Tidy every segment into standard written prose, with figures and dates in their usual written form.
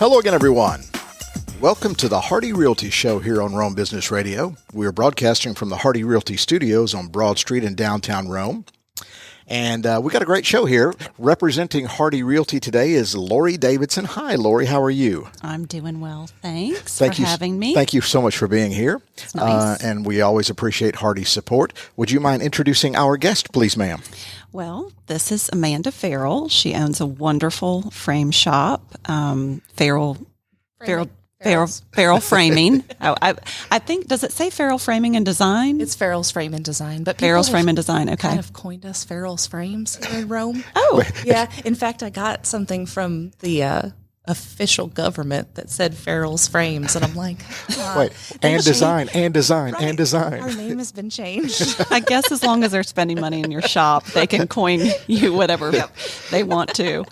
Hello again, everyone. Welcome to the Hardy Realty Show here on Rome Business Radio. We are broadcasting from the Hardy Realty Studios on Broad Street in downtown Rome. And we got a great show here. Representing Hardy Realty today is Lori Davidson. Hi, Lori. How are you? I'm doing well. Thanks for having me. Thank you so much for being here. It's nice. And we always appreciate Hardy's support. Would you mind introducing our guest, please, ma'am? Well, this is Amanda Farrell. She owns a wonderful frame shop, Farrell Framing. I think, does it say Farrell Framing and Design? It's Farrell's Frame and Design. But Farrell's Frame and Design, okay. Kind of coined us Farrell's Frames here in Rome. Oh. Yeah. In fact, I got something from the official government that said Farrell's Frames. And I'm like, wait, and design. Our name has been changed. I guess as long as they're spending money in your shop, they can coin you whatever they want to.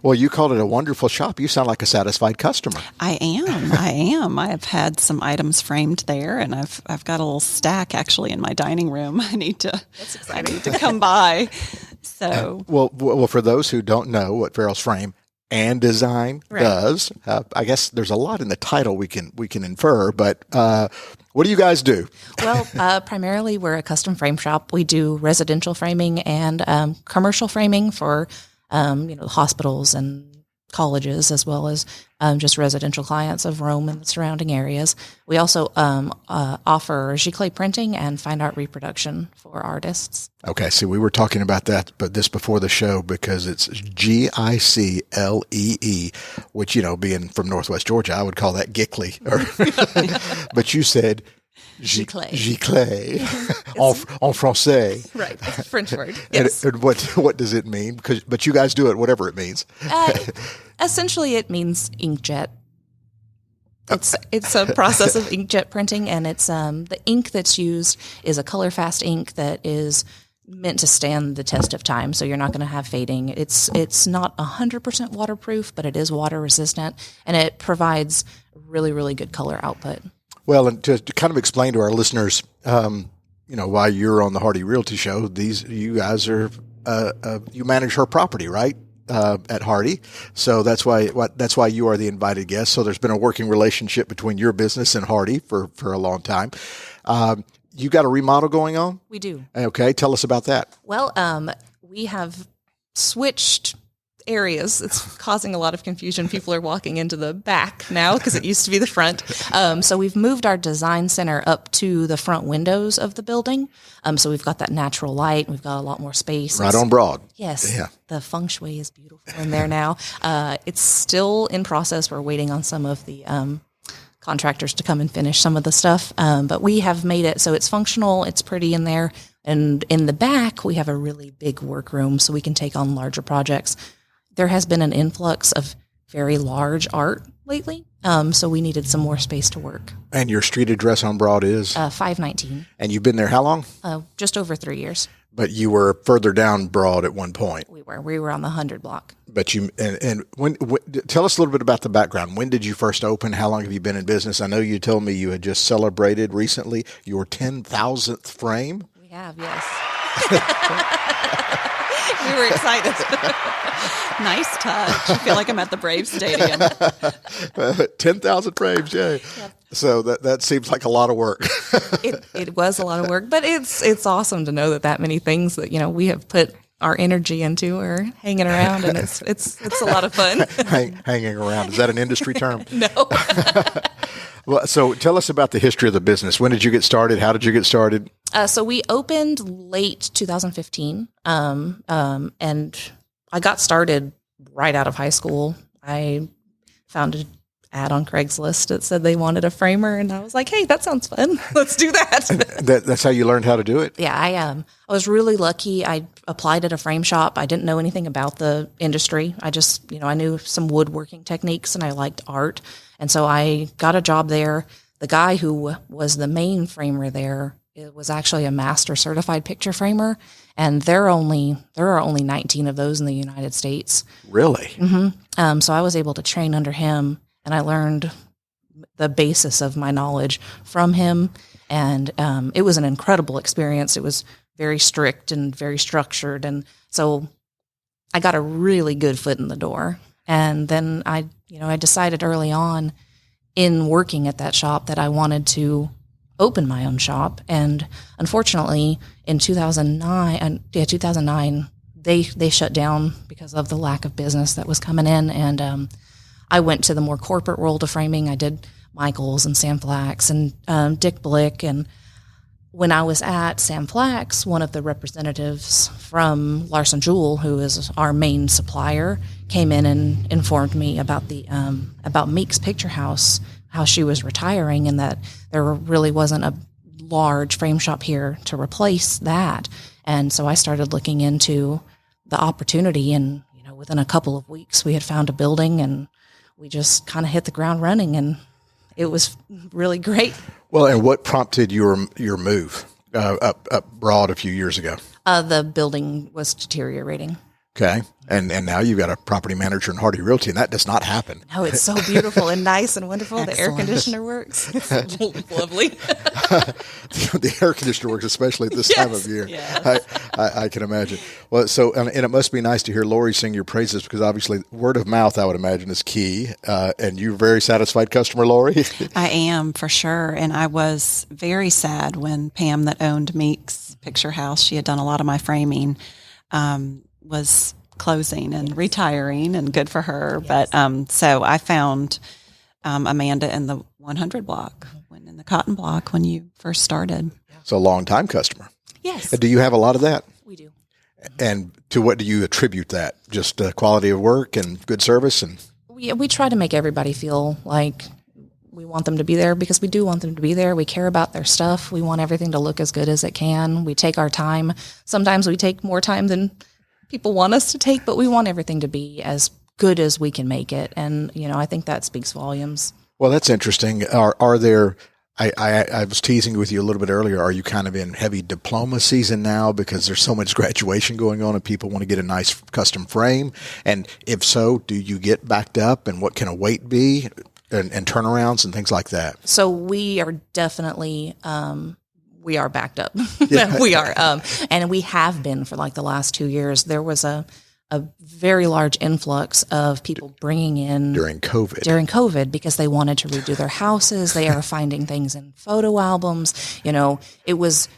Well, you called it a wonderful shop. You sound like a satisfied customer. I am. I have had some items framed there, and I've got a little stack actually in my dining room. I need to come by. So well, for those who don't know what Farrell's Frame and Design does, I guess there's a lot in the title we can infer. But what do you guys do? Well, primarily we're a custom frame shop. We do residential framing and commercial framing for hospitals and colleges, as well as just residential clients of Rome and the surrounding areas. We also offer giclée printing and fine art reproduction for artists. Okay, see, we were talking about that, but this before the show, because it's Giclee, which, being from Northwest Georgia, I would call that giclée. But you said giclée en français. Right, French word. Yes. And what does it mean? But you guys do it whatever it means. Essentially, it means inkjet. It's a process of inkjet printing, and it's the ink that's used is a color fast ink that is meant to stand the test of time. So you're not going to have fading. It's not 100% waterproof, but it is water resistant, and it provides really, really good color output. Well, and to kind of explain to our listeners, why you're on the Hardy Realty Show, you guys are you manage her property, right? At Hardy. So that's why you are the invited guest. So there's been a working relationship between your business and Hardy for a long time. You got a remodel going on? We do. Okay. Tell us about that. Well, we have switched areas. It's causing a lot of confusion. People are walking into the back now because it used to be the front. So we've moved our design center up to the front windows of the building. So we've got that natural light. We've got a lot more space. Right on Broad. Yes. Yeah. The feng shui is beautiful in there now. It's still in process. We're waiting on some of the contractors to come and finish some of the stuff. But we have made it so it's functional. It's pretty in there. And in the back, we have a really big workroom so we can take on larger projects. There has been an influx of very large art lately, so we needed some more space to work. And your street address on Broad is? 519. And you've been there how long? Just over 3 years. But you were further down Broad at one point. We were on the 100 block. But when tell us a little bit about the background. When did you first open? How long have you been in business? I know you told me you had just celebrated recently your 10,000th frame. We have, yes. We were excited. Nice touch. I feel like I'm at the Braves Stadium. 10,000 frames, yay. Yep. So that seems like a lot of work. It was a lot of work, but it's awesome to know that many things that we have put our energy into are hanging around, and it's a lot of fun. Hanging around, is that an industry term? No. Well, so tell us about the history of the business. When did you get started? How did you get started? So we opened late 2015, and I got started right out of high school. I found an ad on Craigslist that said they wanted a framer, and I was like, hey, that sounds fun. Let's do that. That's how you learned how to do it? Yeah, I was really lucky. I applied at a frame shop. I didn't know anything about the industry. I just, I knew some woodworking techniques, and I liked art. And so I got a job there. The guy who was the main framer there, it was actually a master certified picture framer, and there are only 19 of those in the United States. Really? Mm-hmm. So I was able to train under him, and I learned the basis of my knowledge from him, and it was an incredible experience. It was very strict and very structured, and so I got a really good foot in the door. And then I decided early on in working at that shop that I wanted to open my own shop. And unfortunately, in 2009, they shut down because of the lack of business that was coming in. And I went to the more corporate world of framing. I did Michaels and Sam Flax and Dick Blick. And when I was at Sam Flax, one of the representatives from Larson Jewell, who is our main supplier, came in and informed me about about Meek's Picture House, how she was retiring, and that there really wasn't a large frame shop here to replace that. And so I started looking into the opportunity, and within a couple of weeks we had found a building, and we just kind of hit the ground running, and it was really great. Well, and what prompted your move up abroad a few years ago? The building was deteriorating. Okay. And now you've got a property manager in Hardy Realty, and that does not happen. No, it's so beautiful and nice and wonderful. The air conditioner works. It's lovely. The air conditioner works, especially at this time of year. Yeah. I can imagine. Well, so, and it must be nice to hear Lori sing your praises, because obviously word of mouth, I would imagine, is key. And you're a very satisfied customer, Lori? I am, for sure. And I was very sad when Pam, that owned Meek's Picture House, she had done a lot of my framing, was closing and retiring, and good for her. Yes. But so I found Amanda in the 100 block, in the Cotton block, when you first started. So a long-time customer. Yes. Do you have a lot of that? We do. And to what do you attribute that? Just quality of work and good service? And we try to make everybody feel like we want them to be there, because we do want them to be there. We care about their stuff. We want everything to look as good as it can. We take our time. Sometimes we take more time than people want us to take, but we want everything to be as good as we can make it. And, I think that speaks volumes. Well, that's interesting. Are there, I was teasing with you a little bit earlier, are you kind of in heavy diploma season now because there's so much graduation going on and people want to get a nice custom frame? And if so, do you get backed up, and what can a wait be, and turnarounds and things like that? So we are definitely, we are backed up. Yeah. We are. And we have been for like the last 2 years. There was a very large influx of people bringing in during COVID because they wanted to redo their houses. They are finding things in photo albums. It was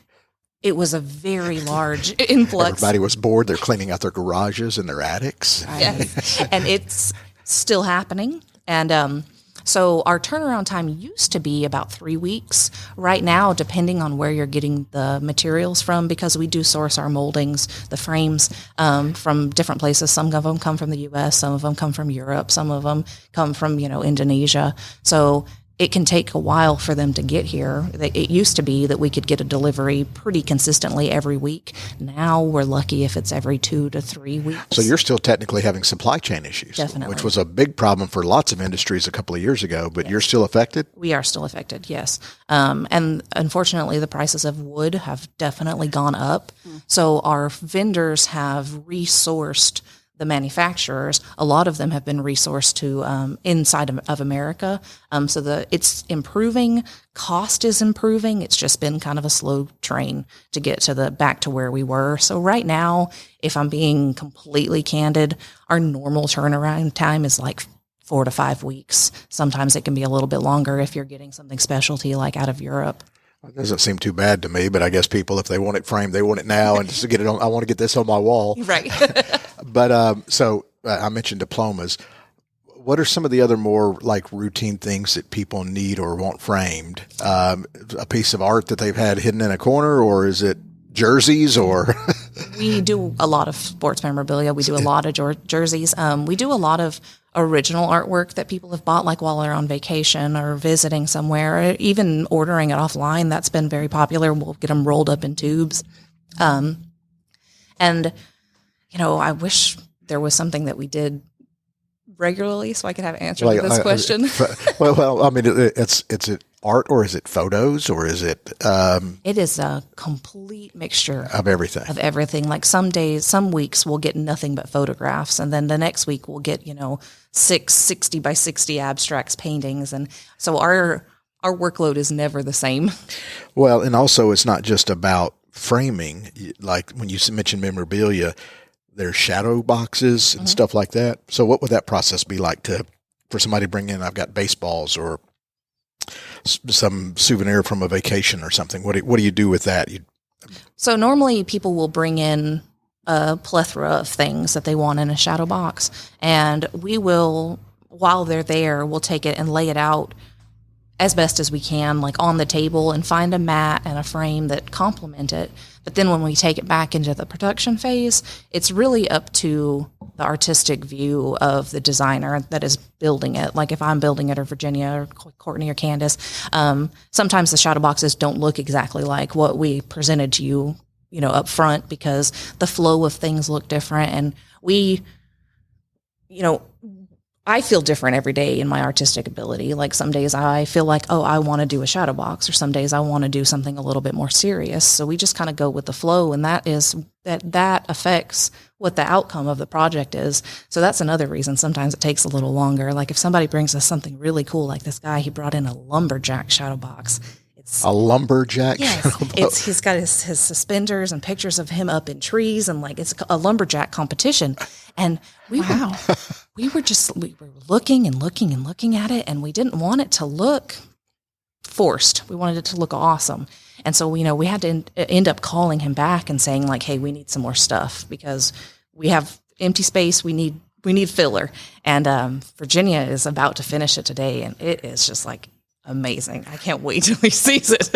a very large influx. Everybody was bored. They're cleaning out their garages and their attics. Yes. And it's still happening. And, so our turnaround time used to be about 3 weeks. Right now, depending on where you're getting the materials from, because we do source our moldings, the frames, from different places. Some of them come from the U.S., some of them come from Europe, some of them come from, Indonesia. So it can take a while for them to get here. It used to be that we could get a delivery pretty consistently every week. Now we're lucky if it's every 2 to 3 weeks. So you're still technically having supply chain issues. Definitely. Which was a big problem for lots of industries a couple of years ago, but You're still affected? We are still affected, yes. And unfortunately, the prices of wood have definitely gone up. So our vendors have resourced the manufacturers. A lot of them have been resourced to inside of America. So it's improving. Cost is improving. It's just been kind of a slow train to get to back to where we were. So right now, if I'm being completely candid, our normal turnaround time is like 4 to 5 weeks. Sometimes it can be a little bit longer if you're getting something specialty like out of Europe. It doesn't seem too bad to me, but I guess people, if they want it framed, they want it now, and just to get it on, I want to get this on my wall. Right. But so I mentioned diplomas. What are some of the other more like routine things that people need or want framed? A piece of art that they've had hidden in a corner, or is it jerseys, or? We do a lot of sports memorabilia. We do a lot of jerseys. We do a lot of original artwork that people have bought, like while they're on vacation or visiting somewhere, or even ordering it offline. That's been very popular. We'll get them rolled up in tubes. And, I wish there was something that we did regularly so I could have an answer to this question. Well, I mean, it's art, or is it photos, or is it? It is a complete mixture of everything. Like some days, some weeks we'll get nothing but photographs, and then the next week we'll get 6 60 by 60 abstracts, paintings, and so our workload is never the same. Well, and also it's not just about framing. Like when you mentioned memorabilia, there's shadow boxes and stuff like that. So what would that process be like for somebody to bring in, I've got baseballs or some souvenir from a vacation or something? What do you do with that? So normally people will bring in a plethora of things that they want in a shadow box, and we will, while they're there, we'll take it and lay it out as best as we can, like on the table, and find a mat and a frame that complement it. But then when we take it back into the production phase, it's really up to the artistic view of the designer that is building it. Like if I'm building it, or Virginia or Courtney or Candace, sometimes the shadow boxes don't look exactly like what we presented to you, up front, because the flow of things look different. And I feel different every day in my artistic ability. Like some days I feel like, oh, I want to do a shadow box, or some days I want to do something a little bit more serious. So we just kind of go with the flow, and that affects what the outcome of the project is. So that's another reason sometimes it takes a little longer. Like if somebody brings us something really cool, like this guy, he brought in a lumberjack shadow box. A lumberjack? Yes, he's got his suspenders and pictures of him up in trees, and like it's a lumberjack competition. And we were looking and looking and looking at it, and we didn't want it to look forced. We wanted it to look awesome. And so, we had to end up calling him back and saying like, hey, we need some more stuff because we have empty space. We need filler. And Virginia is about to finish it today, and it is just like amazing. I can't wait till he sees it.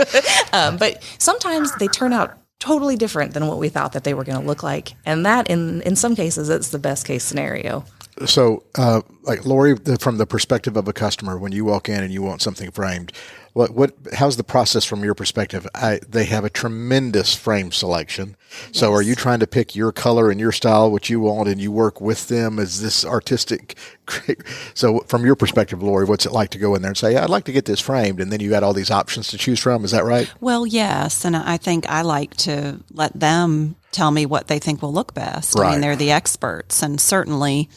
But sometimes they turn out totally different than what we thought that they were going to look like. And that in some cases, it's the best case scenario. So, like Lori, from the perspective of a customer, when you walk in and you want something framed, how's the process from your perspective? They have a tremendous frame selection. So are you trying to pick your color and your style, what you want, and you work with them? Is this artistic? So from your perspective, Lori, what's it like to go in there and say, I'd like to get this framed, and then you got all these options to choose from? Is that right? Well, yes. And I think I like to let them tell me what they think will look best. Right. I mean, they're the experts, and certainly,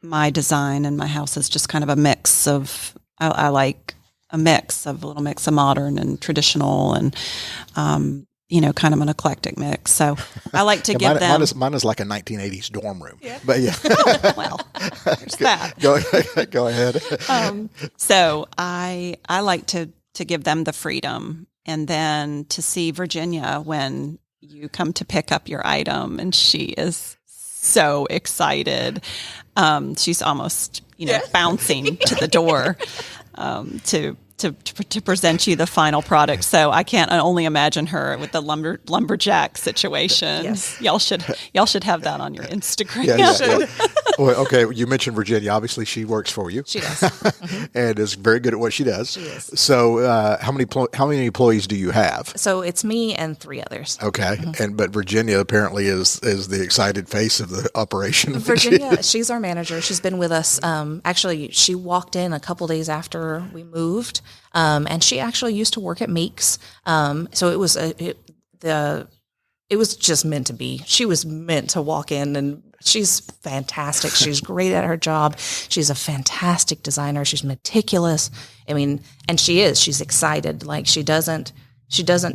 my design in my house is just kind of a mix of, I like a little mix of modern and traditional, and, kind of an eclectic mix. So I like to give them. Mine is like a 1980s dorm room. Yeah. But yeah. Well, there's that. Go ahead. So I like to give them the freedom, and then to see Virginia when you come to pick up your item, and she is so excited. She's almost, bouncing to the door to present you the final product. So I can't only imagine her with the lumberjack situation. Yes. Y'all should have that on your Instagram. Yeah. Well, okay, you mentioned Virginia. Obviously, she works for you. She does. Mm-hmm. And is very good at what she does. She is. So how many employees do you have? So it's me and 3 others. Okay. Mm-hmm. But Virginia apparently is the excited face of the operation. Virginia, she's our manager. She's been with us. Actually, she walked in a couple days after we moved. And she actually used to work at Meeks. So it was it was just meant to be. She was meant to walk in, and she's fantastic. She's great at her job. She's a fantastic designer. She's meticulous. I mean, and she's excited. Like she doesn't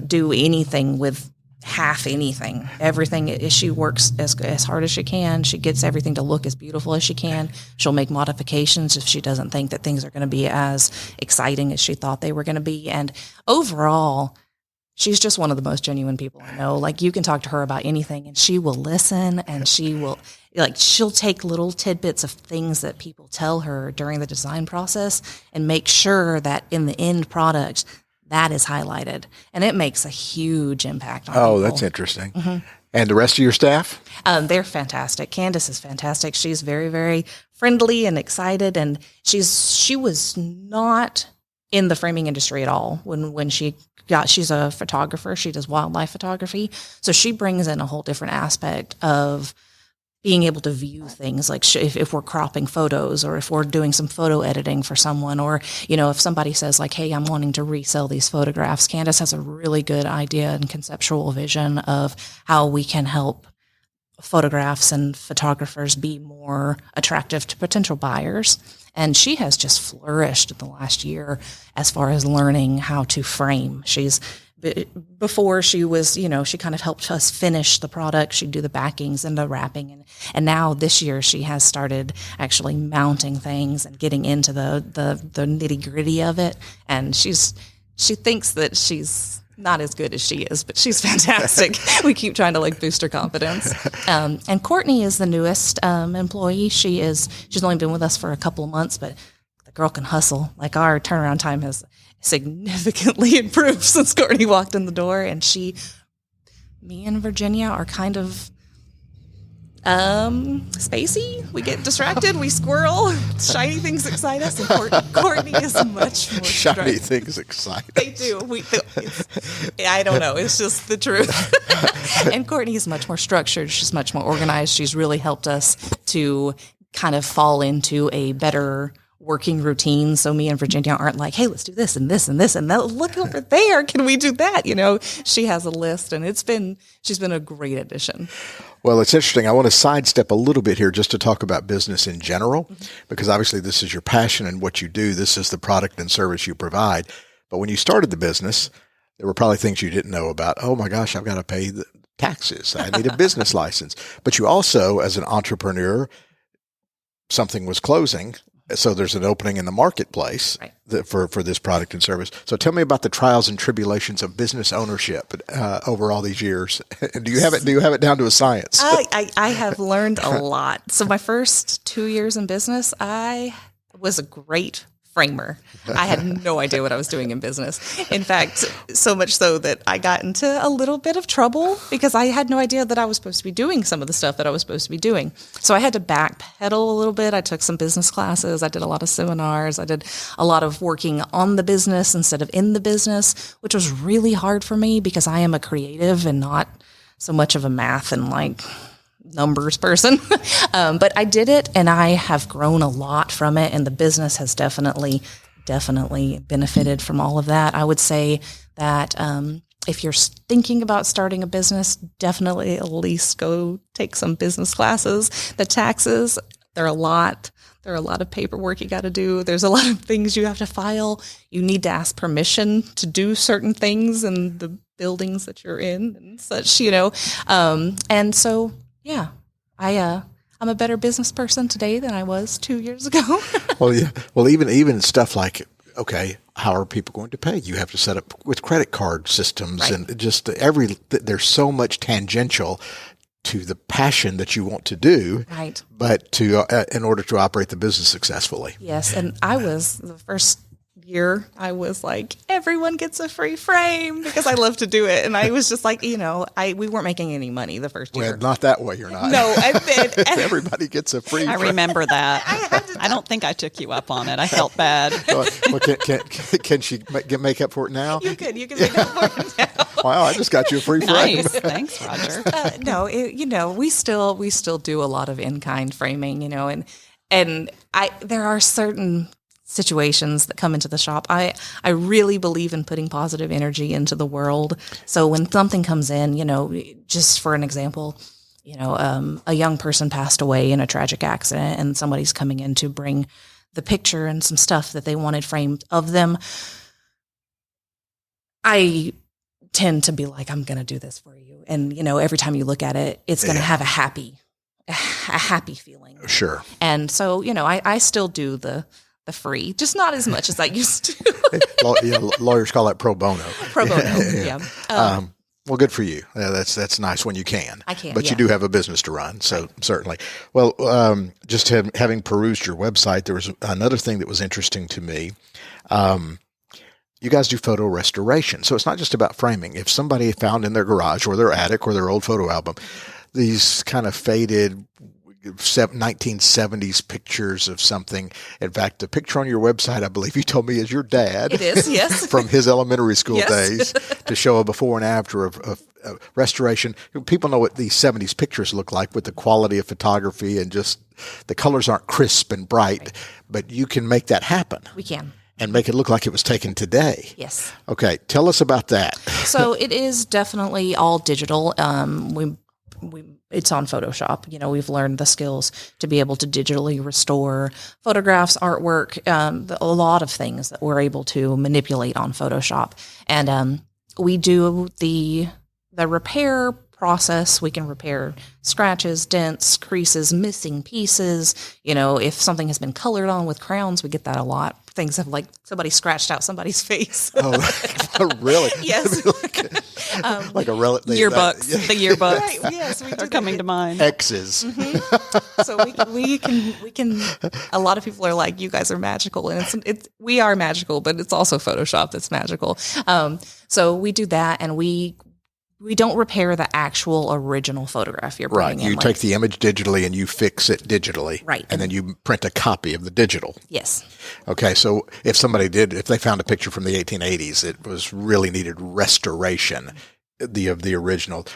do anything with half anything. Everything, she works as hard as she can. She gets everything to look as beautiful as she can. She'll make modifications if she doesn't think that things are going to be as exciting as she thought they were going to be. And overall, she's just one of the most genuine people I know. Like you can talk to her about anything and she will listen, and she'll take little tidbits of things that people tell her during the design process and make sure that in the end product that is highlighted, and it makes a huge impact on people. That's interesting. Mm-hmm. And the rest of your staff? They're fantastic. Candace is fantastic. She's very, very friendly and excited, and she was not in the framing industry at all when she's a photographer. She does wildlife photography, so she brings in a whole different aspect of being able to view things, like if we're cropping photos, or if we're doing some photo editing for someone, or, if somebody says like, hey, I'm wanting to resell these photographs, Candace has a really good idea and conceptual vision of how we can help photographs and photographers be more attractive to potential buyers. And she has just flourished in the last year as far as learning how to frame. She's before she was, she kind of helped us finish the product. She'd do the backings and the wrapping. And now this year she has started actually mounting things and getting into the nitty gritty of it. And she thinks that she's not as good as she is, but she's fantastic. We keep trying to boost her confidence. And Courtney is the newest employee. She's only been with us for a couple of months, but the girl can hustle. Our turnaround time has significantly improved since Courtney walked in the door. And me and Virginia are kind of spacey. We get distracted, we squirrel, shiny things excite us, and Courtney is much more shiny things excite they do. I don't know, it's just the truth. And Courtney is much more structured, she's much more organized. She's really helped us to kind of fall into a better working routine. So me and Virginia aren't like, hey, let's do this and this and this and that. Look over there. Can we do that? She has a list, and she's been a great addition. Well, it's interesting. I want to sidestep a little bit here just to talk about business in general, because obviously this is your passion and what you do. This is the product and service you provide. But when you started the business, there were probably things you didn't know about. Oh my gosh, I've got to pay the taxes. I need a business license. But you also, as an entrepreneur, something was closing. So there's an opening in the marketplace for this product and service. So tell me about the trials and tribulations of business ownership over all these years. Do you have it down to a science? I have learned a lot. So my first 2 years in business, I was a great framer. I had no idea what I was doing in business. In fact, so much so that I got into a little bit of trouble because I had no idea that I was supposed to be doing some of the stuff that I was supposed to be doing. So I had to backpedal a little bit. I took some business classes. I did a lot of seminars. I did a lot of working on the business instead of in the business, which was really hard for me because I am a creative and not so much of a math and numbers person. But I did it, and I have grown a lot from it, and the business has definitely benefited from all of that. I would say that if you're thinking about starting a business, definitely at least go take some business classes. The taxes, they're a lot. There are a lot of paperwork you got to do. There's a lot of things you have to file. You need to ask permission to do certain things in the buildings that you're in and such, and so yeah, I'm a better business person today than I was 2 years ago. Well, yeah. Well, even stuff like, okay, how are people going to pay? You have to set up with credit card systems and just there's so much tangential to the passion that you want to do, right? But in order to operate the business successfully. Yes, and I was the first year, I was like, everyone gets a free frame because I love to do it. And I was just like, we weren't making any money the first year. Well, not that way, you're not. No, everybody gets a free frame. I remember that. I don't think I took you up on it. I felt bad. Well, can she make up for it now? You can make up for it now. Wow, I just got you a free frame. Nice. Thanks, Roger. No, we still do a lot of in-kind framing, and there are certain situations that come into the shop. I really believe in putting positive energy into the world. So when something comes in, just for an example, a young person passed away in a tragic accident and somebody's coming in to bring the picture and some stuff that they wanted framed of them. I tend to be like, I'm going to do this for you. And, every time you look at it, it's going to have a happy feeling. Sure. And so, I still do the free, just not as much as I used to. Lawyers call that pro bono. Pro bono, yeah. Well, good for you. That's nice when you can. I can, but you do have a business to run, so certainly. Well, just having perused your website, there was another thing that was interesting to me. You guys do photo restoration, so it's not just about framing. If somebody found in their garage or their attic or their old photo album these kind of faded 1970s pictures of something. In fact, the picture on your website, I believe you told me, is your dad. It is, yes. From his elementary school days to show a before and after of restoration. People know what these 70s pictures look like with the quality of photography and just the colors aren't crisp and bright, but you can make that happen. We can. And make it look like it was taken today. Yes. Okay, tell us about that. So it is definitely all digital. It's on Photoshop. We've learned the skills to be able to digitally restore photographs, artwork, a lot of things that we're able to manipulate on Photoshop. And We do the repair process. We can repair scratches, dents, creases, missing pieces. If something has been colored on with crayons, we get that a lot. Things have like somebody scratched out somebody's face. Oh, really? Yes. Like a relic. Yearbooks. The yearbooks Right, yes, we do are coming to mind. X's. So we can. A lot of people are like, "You guys are magical," and we are magical, but it's also Photoshop that's magical. So we do that, and we don't repair the actual original photograph you're bringing in. You take the image digitally and you fix it digitally. Right. And then you print a copy of the digital. Yes. Okay. So if they found a picture from the 1880s, it was really needed restoration of the original.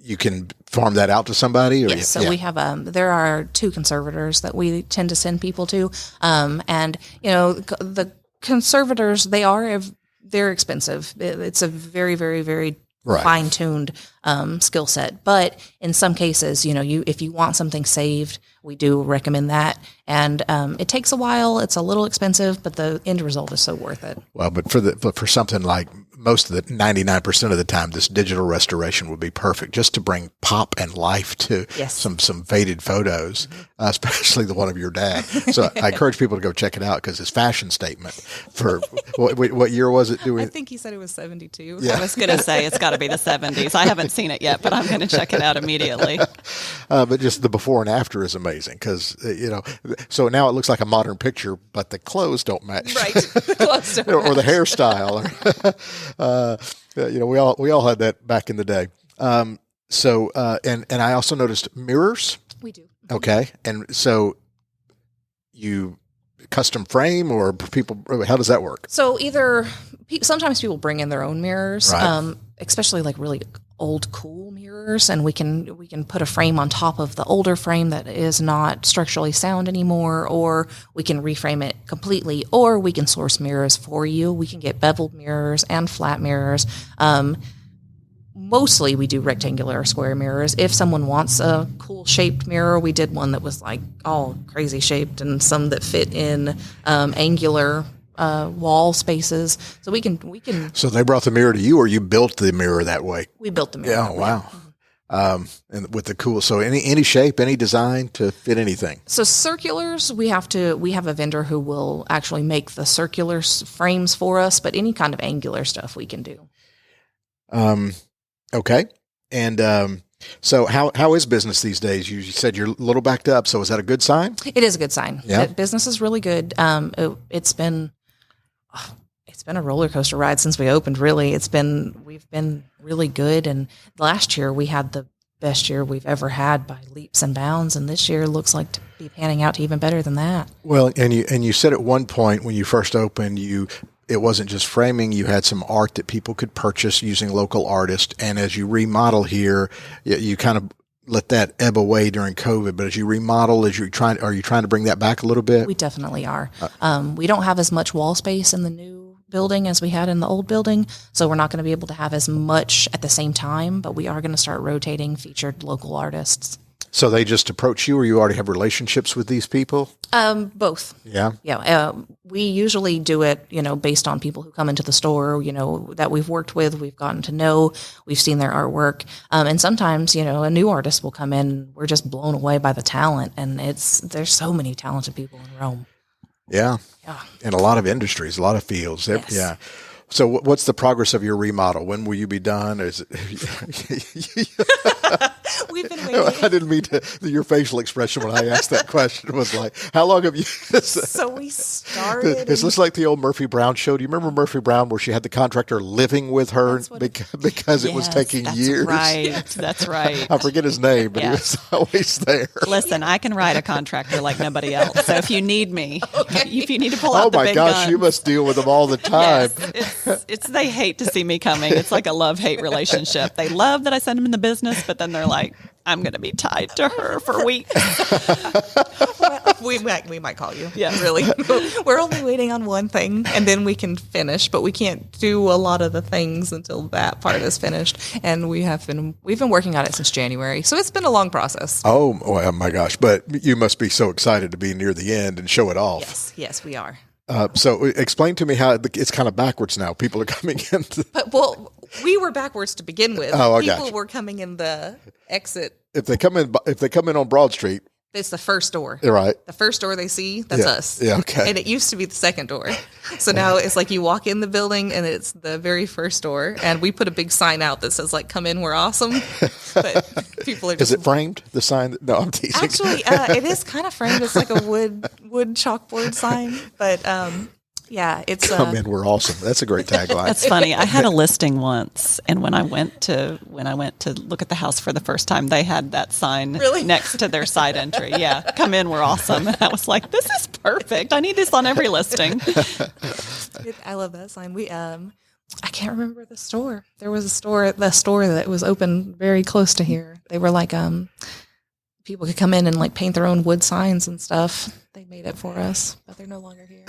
You can farm that out to somebody? Or Yes. So we have, there are 2 conservators that we tend to send people to. And, the conservators, they're expensive. It's a very, very, very fine-tuned skill set. But in some cases, if you want something saved, we do recommend that. And it takes a while. It's a little expensive, but the end result is so worth it. Well, but for something like most of the 99% of the time, this digital restoration would be perfect just to bring pop and life to some faded photos, especially the one of your dad. So I encourage people to go check it out because his fashion statement for what year was it? I think he said it was 72. I was going to say it's got to be the 70s. I haven't seen it yet, but I'm going to check it out immediately. But just the before and after is amazing because, so now it looks like a modern picture, but the clothes don't match. Right. The clothes don't or the match. hairstyle. We all had that back in the day. And I also noticed mirrors. We do. Okay. And so you custom frame or people, how does that work? So sometimes people bring in their own mirrors, especially like really old cool mirrors, and we can put a frame on top of the older frame that is not structurally sound anymore, or we can reframe it completely, or we can source mirrors for you. We can get beveled mirrors and flat mirrors. Mostly we do rectangular or square mirrors. If someone wants a cool shaped mirror, we did one that was like all crazy shaped, and some that fit in angular wall spaces. So we can. So they brought the mirror to you, or you built the mirror that way? We built the mirror. Yeah. Wow. And with the cool, so any shape, any design to fit anything. So circulars, we have a vendor who will actually make the circular frames for us, but any kind of angular stuff we can do. Okay. And, so how is business these days? You said you're a little backed up. So is that a good sign? It is a good sign. Yeah. Business is really good. It's been a roller coaster ride since we opened. Really, we've been really good. And last year we had the best year we've ever had by leaps and bounds. And this year looks like to be panning out to even better than that. Well, and you said at one point when you first opened, it wasn't just framing. You had some art that people could purchase using local artists. And as you remodel here, you kind of let that ebb away during COVID. But as you remodel, are you trying to bring that back a little bit? We definitely are. We don't have as much wall space in the new building as we had in the old building. So we're not going to be able to have as much at the same time, but we are going to start rotating featured local artists. So they just approach you, or you already have relationships with these people? Both. Yeah. Yeah. We usually do it, based on people who come into the store, that we've worked with, we've gotten to know, we've seen their artwork. And sometimes, a new artist will come in. We're just blown away by the talent. And there's so many talented people in Rome. Yeah. Yeah. In a lot of industries, a lot of fields. Yes. Yeah. So what's the progress of your remodel? When will you be done? Is it We've been waiting. I didn't mean your facial expression when I asked that question was like, how long have you? So we started. Is this like the old Murphy Brown show? Do you remember Murphy Brown where she had the contractor living with her because it was taking years? Right. That's right. I forget his name, but he was always there. Listen, I can ride a contractor like nobody else. So if you need me, if you need to pull out the big guns. Oh my gosh, guns, you must deal with them all the time. Yes, they hate to see me coming. It's like a love-hate relationship. They love that I send them in the business, but then they're like, I'm going to be tied to her for weeks. We might call you. Yeah, really. We're only waiting on one thing, and then we can finish. But we can't do a lot of the things until that part is finished. And we've been working on it since January, so it's been a long process. Oh my gosh! But you must be so excited to be near the end and show it off. Yes, we are. So explain to me how it's kind of backwards now. People are coming in. We were backwards to begin with. Oh, I People got you. were coming in the exit. If they come in on Broad Street, It's the first door. right? The first door they see, that's us. Yeah, okay. And it used to be the second door. So now it's like you walk in the building and it's the very first door. And we put a big sign out that says like, come in, we're awesome. But people are just... Is it framed, the sign? No, I'm teasing. Actually, it is kind of framed. It's like a wood chalkboard sign. But yeah, it's... Come in, we're awesome. That's a great tagline. That's funny. I had a listing once, and when I went to look at the house for the first time, they had that sign Really? next to their side entry. Yeah, come in, we're awesome. And I was like, this is perfect. I need this on every listing. I love that sign. We I can't remember the store. There was the store that was open very close to here. They were like people could come in and like paint their own wood signs and stuff. They made it for us, but they're no longer here.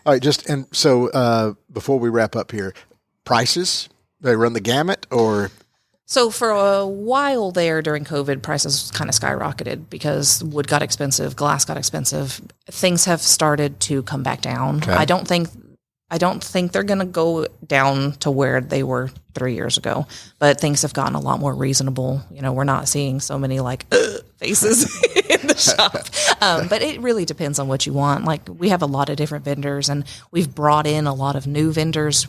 All right, so before we wrap up here, prices, they run the gamut, or? So for a while there during COVID, prices kind of skyrocketed because wood got expensive, glass got expensive. Things have started to come back down. Okay. I don't think they're going to go down to where they were 3 years ago, but things have gotten a lot more reasonable. You know, we're not seeing so many like faces in the shop. But it really depends on what you want. Like we have a lot of different vendors and we've brought in a lot of new vendors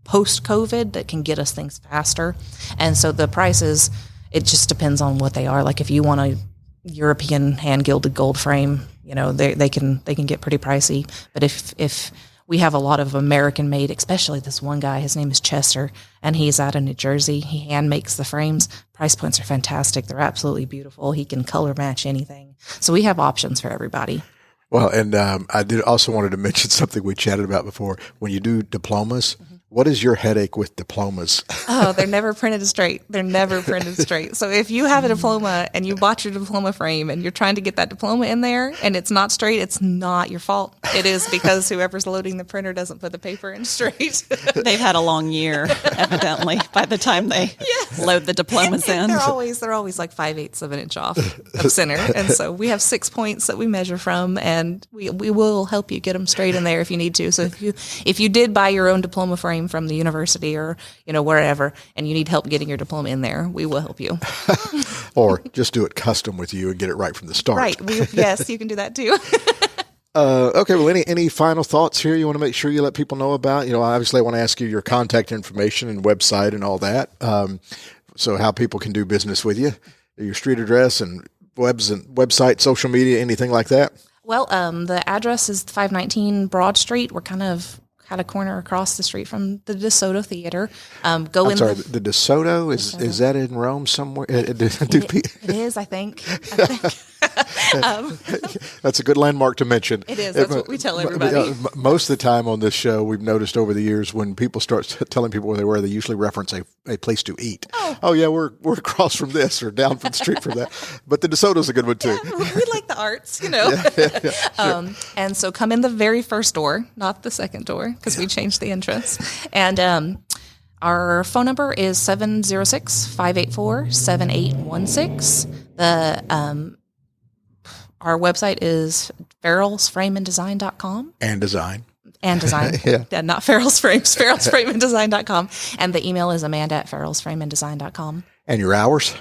post-COVID that can get us things faster. And so the prices, it just depends on what they are. Like if you want a European hand-gilded gold frame, you know, they can get pretty pricey. But if we have a lot of American-made, especially this one guy. His name is Chester, and he's out of New Jersey. He hand makes the frames. Price points are fantastic. They're absolutely beautiful. He can color match anything. So we have options for everybody. Well, and I did also wanted to mention something we chatted about before. When you do diplomas, what is your headache with diplomas? Oh, they're never printed straight. They're never printed straight. So if you have a diploma and you bought your diploma frame and you're trying to get that diploma in there and it's not straight, it's not your fault. It is because whoever's loading the printer doesn't put the paper in straight. They've had a long year, evidently, by the time they load the diplomas in. They're always like 5/8 of an inch off of center. And so we have 6 points that we measure from, and we will help you get them straight in there if you need to. So if you did buy your own diploma frame from the university or, you know, wherever, and you need help getting your diploma in there, we will help you. Or just do it custom with you and get it right from the start. Right. Yes, you can do that too. Okay. Well, any final thoughts here you want to make sure you let people know about? You know, obviously I want to ask you your contact information and website and all that. So how people can do business with you, your street address and website, social media, anything like that. Well, the address is 519 Broad Street. We're kind of had a corner across the street from the DeSoto Theater. The DeSoto, is that in Rome somewhere? It is, I think. That's a good landmark to mention. It is. That's what we tell everybody. Most of the time on this show, we've noticed over the years when people start telling people where they were, they usually reference a place to eat. Oh yeah, we're across from this or down from the street from that. But the DeSoto's a good one too. Yeah, we like the arts, you know. Sure. And so come in the very first door, not the second door, because we changed the entrance. And our phone number is 706-584-7816. Our website is farrellsframeanddesign.com. And design. Yeah, not Farrell's Frames, farrellsframeanddesign.com. And the email is amanda@farrellsframeanddesign.com. And your hours?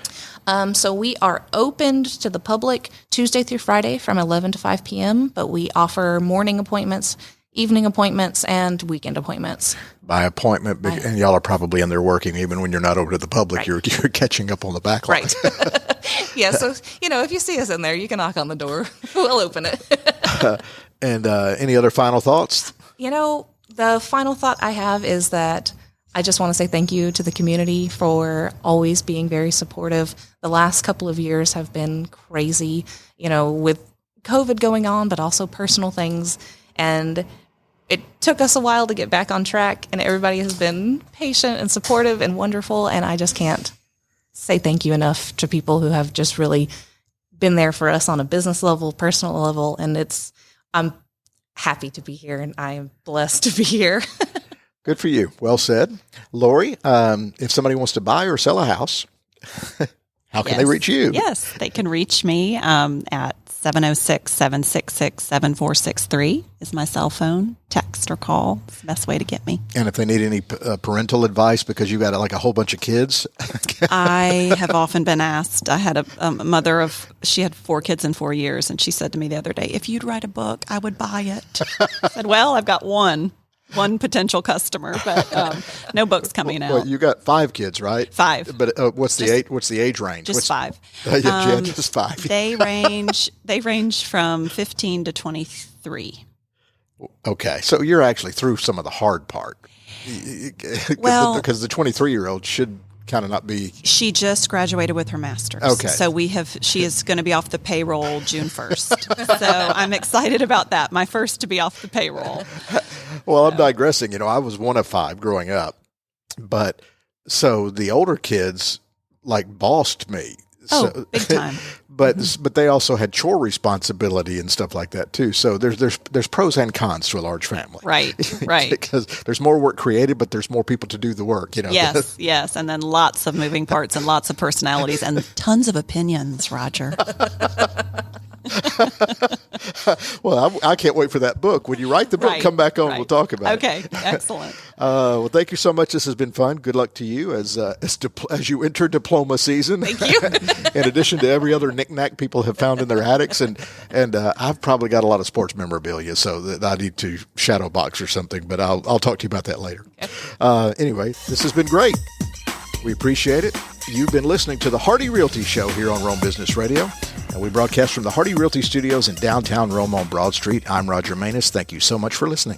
So we are opened to the public Tuesday through Friday from 11 to 5 p.m., but we offer morning appointments, evening appointments, and weekend appointments. By appointment, and y'all are probably in there working even when you're not open to the public. Right. You're catching up on the backlog. Right. Yeah, so, you know, if you see us in there, you can knock on the door. We'll open it. And any other final thoughts? You know, the final thought I have is that I just want to say thank you to the community for always being very supportive. The last couple of years have been crazy, you know, with COVID going on, but also personal things. And it took us a while to get back on track, and everybody has been patient and supportive and wonderful. And I just can't say thank you enough to people who have just really been there for us on a business level, personal level. And I'm happy to be here, and I am blessed to be here. Good for you. Well said. Lori, if somebody wants to buy or sell a house, how can they reach you? Yes, they can reach me at 706-766-7463 is my cell phone. Text or call. It's the best way to get me. And if they need any parental advice because you got like a whole bunch of kids. I have often been asked. I had a mother she had 4 kids in 4 years, and she said to me the other day, if you'd write a book, I would buy it. I said, well, I've got one potential customer, but no books coming out. Well, you got 5 kids, right? 5. But what's the age range? Just 5. Just 5. They range from 15 to 23. Okay, so you're actually through some of the hard part. Well, because the 23-year-old should kind of not be. She just graduated with her master's. Okay. So she is going to be off the payroll June 1st. So I'm excited about that. My first to be off the payroll. Well, I'm digressing. I was one of 5 growing up, but so the older kids like bossed me. Oh, big time. But they also had chore responsibility and stuff like that too. So there's pros and cons to a large family. Right. Because there's more work created, but there's more people to do the work. Yes, and then lots of moving parts and lots of personalities and tons of opinions, Roger. Well, I can't wait for that book. When you write the book, come back on. We'll talk about it. Okay, excellent. Well, thank you so much. This has been fun. Good luck to you as you enter diploma season. Thank you. In addition to every other knickknack people have found in their attics, and I've probably got a lot of sports memorabilia, so that I need to shadow box or something. But I'll talk to you about that later. Okay. Anyway, this has been great. We appreciate it. You've been listening to the Hardy Realty Show here on Rome Business Radio. And we broadcast from the Hardy Realty Studios in downtown Rome on Broad Street. I'm Roger Manus. Thank you so much for listening.